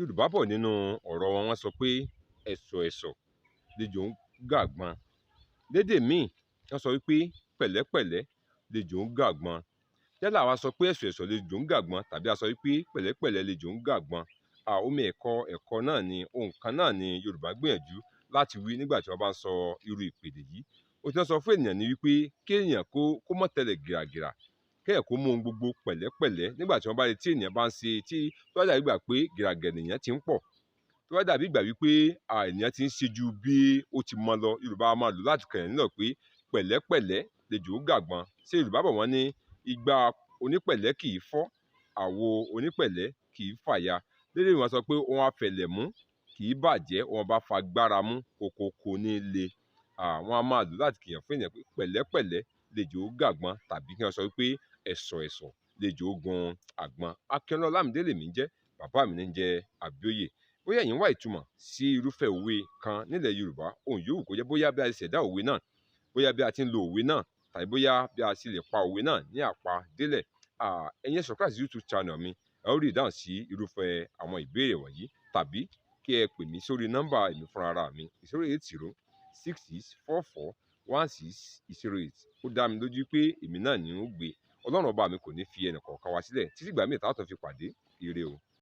Yorùbá bọ̀ nínú ọ̀rọ̀ wọn, wọ́n sọ pé ẹ̀sọ̀ ẹ̀sọ̀ lejò ń gàgbọ́n. Lédè míì, wọ́n sọ wípé pẹ̀lẹ́pẹ̀lẹ́ lejò ń gàgbọ́n. Yálà wa sọ pé ẹ̀sọ̀ ẹ̀sọ̀ lejò ń gàgbọ́n tàbí a sọ wípé pẹ̀lẹ́pẹ̀lẹ́ lejò ń gàgbọ́n. Omi ẹ̀kọ́ náà ni ohun kan náà ni Yorùbá gbìyànjú láti wí nígbà tí wọ́n bá ń sọ irú ìpèdè yìí. Ohun tí wọ́n sọ fún ènìyàn ni wípé kí ènìyàn kó mọ́ tẹ̀lẹ̀ gìràgìrà, kéèyàn kó mú ohun gbogbo pẹ̀lẹ́pẹ̀lẹ́ nígbà tí wọ́n bá rí tí ènìyàn bá ń ṣe tó bá dàbí ìgbà pé gìràgìrà ènìyàn ti ń pọ̀, tó bá dàbí ìgbà wípé ènìyàn ti ń ṣe ju bí ó ti mọ lọ. Yorùbá a máa lò láti kàn yàn nílọ̀ pé pẹ̀lẹ́pẹ̀lẹ́ lejò ń gàgbọ́n. Ṣé Yorùbá bọ̀ wọ́n ní igbá onípẹ̀lẹ́ kì í fọ́, àwo onípẹ̀lẹ́ kì í fàya. Lédè wọn sọ pé ohun afẹ̀lẹ̀ mú kì í bàjẹ́, ohun bá fagbára mú kokoko ní le. Wọ́n a máa lò láti kìyàn fún ènìyàn pé pẹ̀lẹ́pẹ̀lẹ́ lejò ń gàgbọ́n, tàbí kí wọ́n sọ wípé ẹ̀sọ̀ ẹ̀sọ̀ lejò ń gun àgbọn. Akínọlá Ọlámídé lèmi ń jẹ́, bàbá mi ní ń jẹ́ Àbíóyè. Bóyá ẹ̀yin wá ìtumọ̀ sí irúfẹ́ òwe kan nílẹ̀ Yorùbá, ohun yòówù kó jẹ́, bóyá bí a ṣe ṣẹ̀dá òwe náà, bóyá bí a ti ń lo òwe náà, tàbí bóyá bí a ṣe lè pa òwe náà ní àpa délẹ̀. Ẹ̀yin subscribe sí YouTube channel mi, ẹ ó rí ìdáhùn sí irúfẹ́ àwọn ìbéèrè wọ̀nyí, tàbí kí ẹ pè mí sórí nọ́mbà èmi fúnra mi 08066441608. Ó dá mi lójú pé èmi náà ni ń gbé. Ọlọ́run ọba mi kò ní fi ẹnì kọ̀ọ̀kan wa sílẹ̀ títí ìgbà míì tá a tún fi pàdé. Ire o.